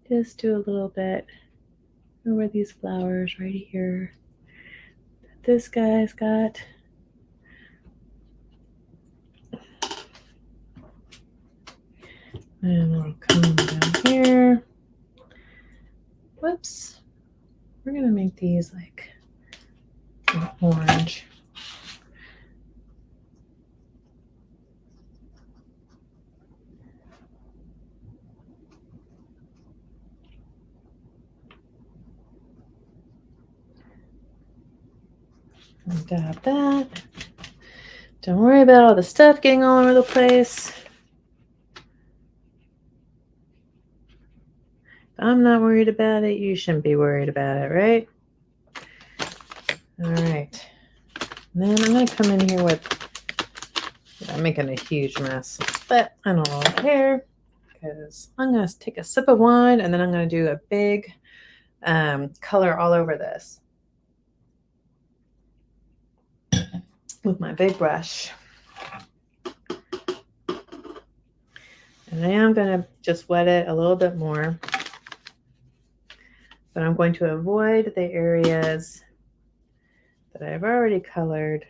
just do a little bit over these flowers right here that this guy's got. And we'll come down here. Whoops. we're gonna make these like an orange. And dab that. Don't worry about all the stuff getting all over the place. If I'm not worried about it, you shouldn't be worried about it, right? All right. And then I'm going to come in here with, I'm making a huge mess, but I don't really care because I'm going to take a sip of wine and then I'm going to do a big color all over this with my big brush. And I am going to just wet it a little bit more, but I'm going to avoid the areas that I've already colored.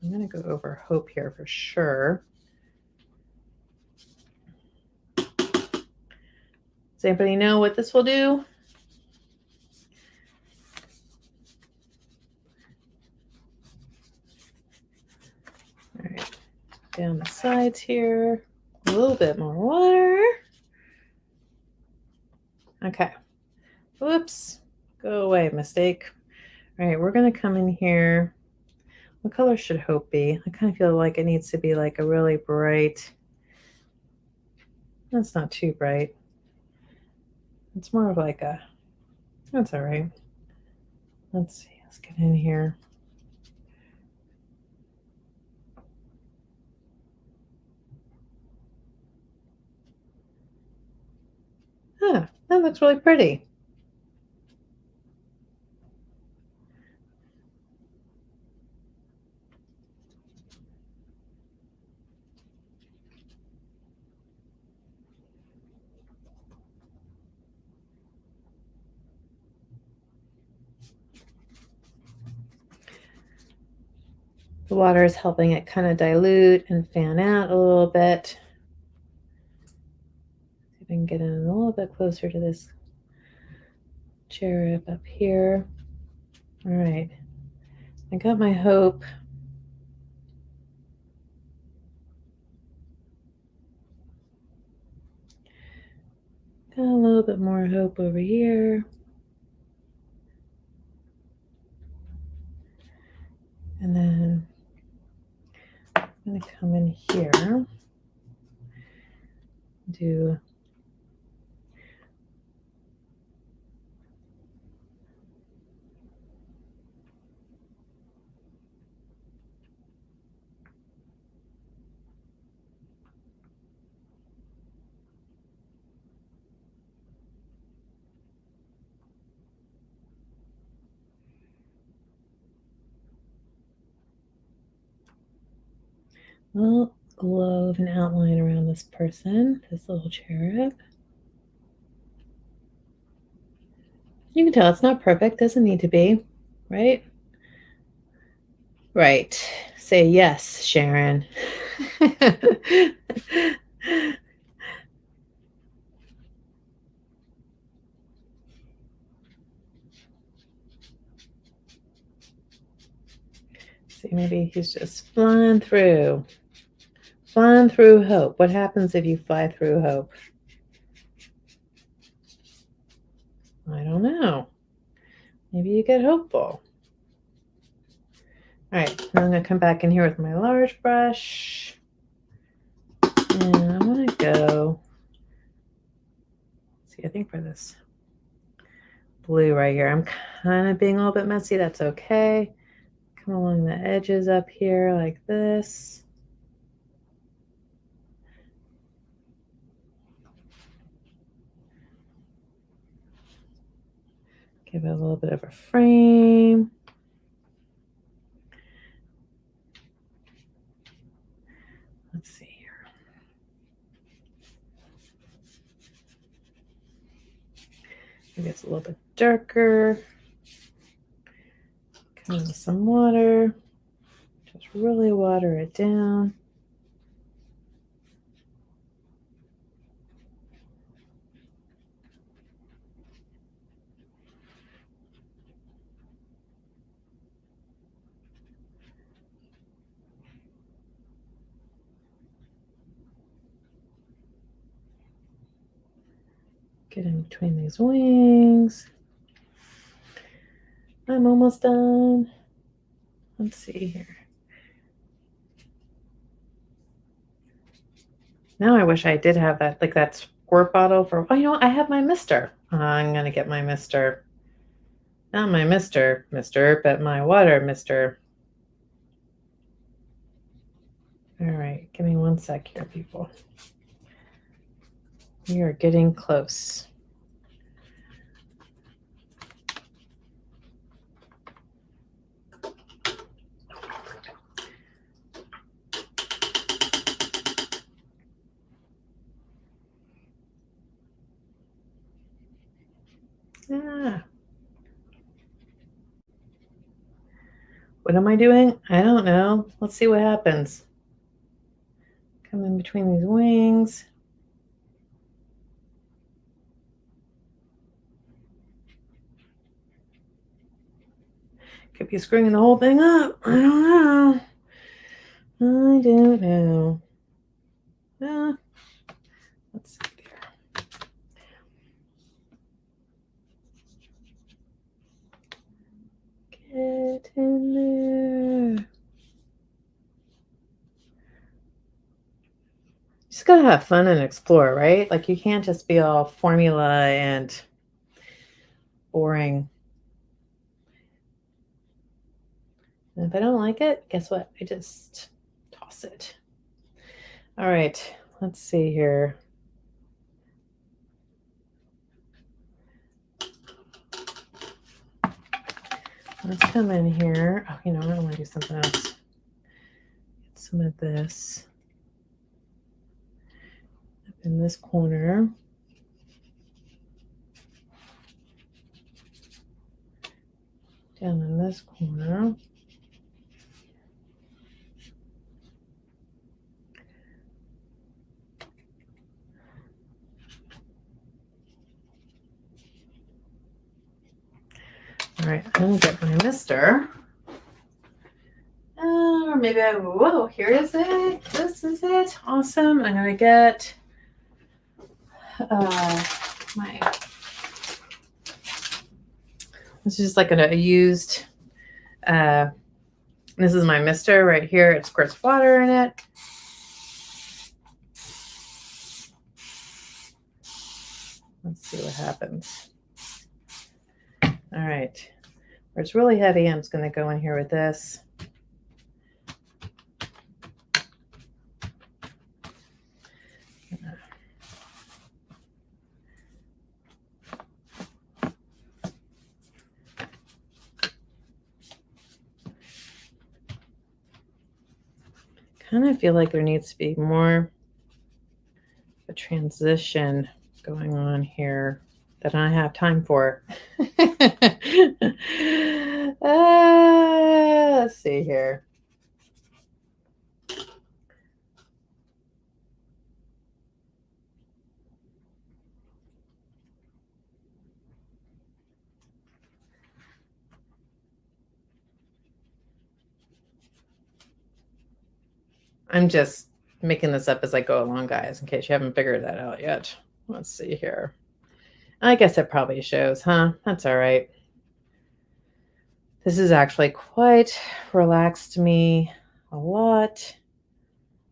I'm going to go over Hope here for sure. Does anybody know what this will do? All right, down the sides here, a little bit more water. Okay, whoops, go away, mistake. All right, we're gonna come in here. What color should Hope be? I kind of feel like it needs to be like a really bright. That's not too bright. It's more of like a, that's all right. Let's see, let's get in here. Huh, that looks really pretty. The water is helping it kind of dilute and fan out a little bit. See if I can get in a little bit closer to this cherub up here. All right, I got my Hope. Got a little bit more Hope over here. And then I'm going to come in here, do a little glow of an outline around this person, this little cherub. You can tell it's not perfect, doesn't need to be, right? Right. Say yes, Sharon. See, maybe he's just flying through. Flying through Hope. What happens if you fly through Hope? I don't know. Maybe you get hopeful. All right, now I'm going to come back in here with my large brush. And I'm going to go, see, I think for this blue right here, I'm kind of being a little bit messy. That's okay. Come along the edges up here like this. Give it a little bit of a frame. Let's see here. Maybe it's a little bit darker. Come in with some water. Just really water it down. Get in between these wings. I'm almost done. Let's see here. Now I wish I did have that, like that squirt bottle for, oh, you know what? I have my mister. I'm going to get my mister. Not my mister, but my water mister. All right, give me 1 sec here, people. We are getting close. Ah. What am I doing? I don't know. Let's see what happens. Come in between these wings. Could be screwing the whole thing up. I don't know. I don't know. Let's see there. Get in there. Just gotta have fun and explore, right? Like you can't just be all formula and boring. And if I don't like it, guess what? I just toss it. All right, let's see here. Let's come in here. Oh, you know, I want to do something else. Get some of this up in this corner. Down in this corner. All right, I'm gonna get my mister. Or maybe whoa, here is it. This is it. Awesome. I'm gonna get this is just like a used, this is my mister right here. It squirts water in it. Let's see what happens. All right. Where it's really heavy, I'm just going to go in here with this. Kind of feel like there needs to be more a transition going on here that I have time for. Let's see here. I'm just making this up as I go along, guys, in case you haven't figured that out yet. Let's see here. I guess it probably shows, huh? That's all right. This has actually quite relaxed me a lot,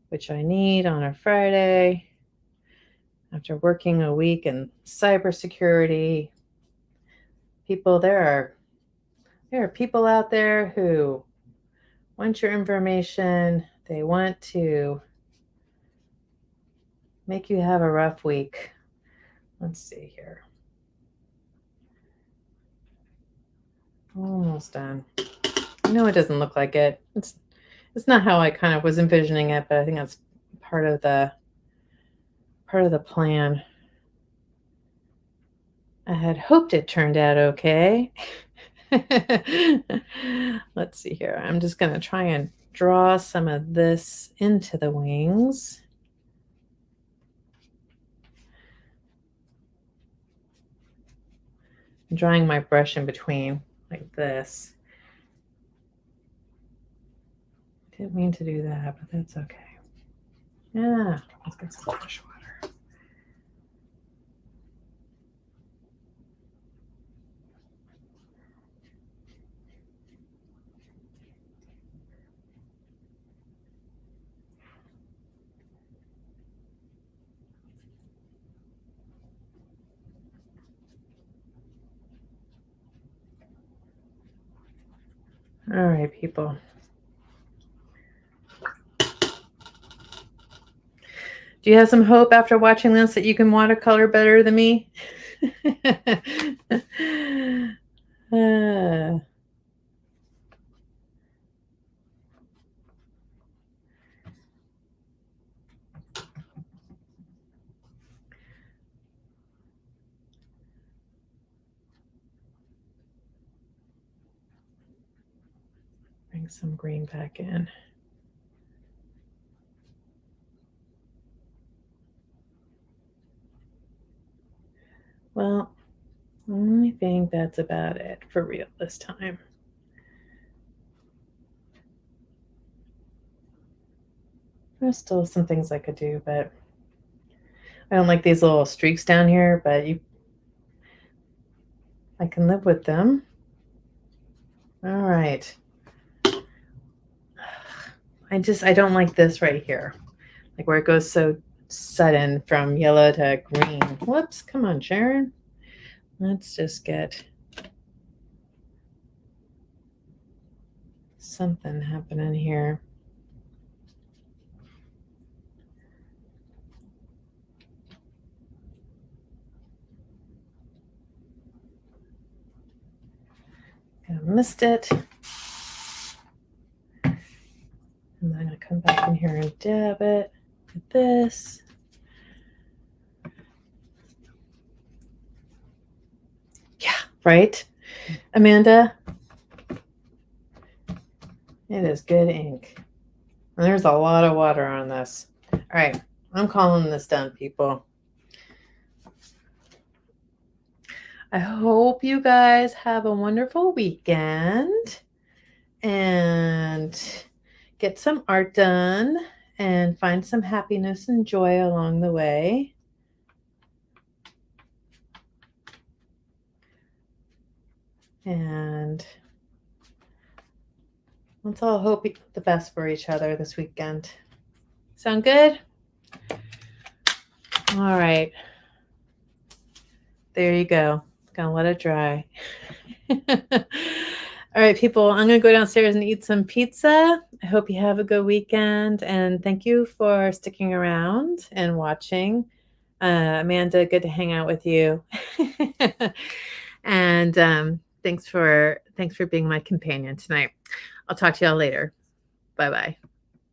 which I need on a Friday after working a week in cybersecurity. People, there are people out there who want your information. They want to make you have a rough week. Let's see here. Almost done. I know it doesn't look like it. It's not how I kind of was envisioning it, but I think that's part of the plan. I had hoped it turned out okay. Let's see here. I'm just going to try and draw some of this into the wings. I'm drawing my brush in between like this. Didn't mean to do that, but that's okay. Yeah, let's get some fresh water. All right, people. Do you have some hope after watching this that you can watercolor better than me? uh, bring some green back in. Well, I think that's about it for real this time. There's still some things I could do, but I don't like these little streaks down here, but I can live with them. All right. I don't like this right here. Like where it goes so sudden from yellow to green. Whoops, come on, Sharon. Let's just get something happening here. I missed it. And then I'm going to come back in here and dab it with this. Yeah, right? Amanda? It is good ink. And there's a lot of water on this. All right, I'm calling this done, people. I hope you guys have a wonderful weekend and get some art done and find some happiness and joy along the way. And let's all hope the best for each other this weekend. Sound good? All right. There you go. Gonna let it dry. All right, people, I'm going to go downstairs and eat some pizza. I hope you have a good weekend. And thank you for sticking around and watching. Amanda, good to hang out with you. And thanks for being my companion tonight. I'll talk to y'all later. Bye-bye.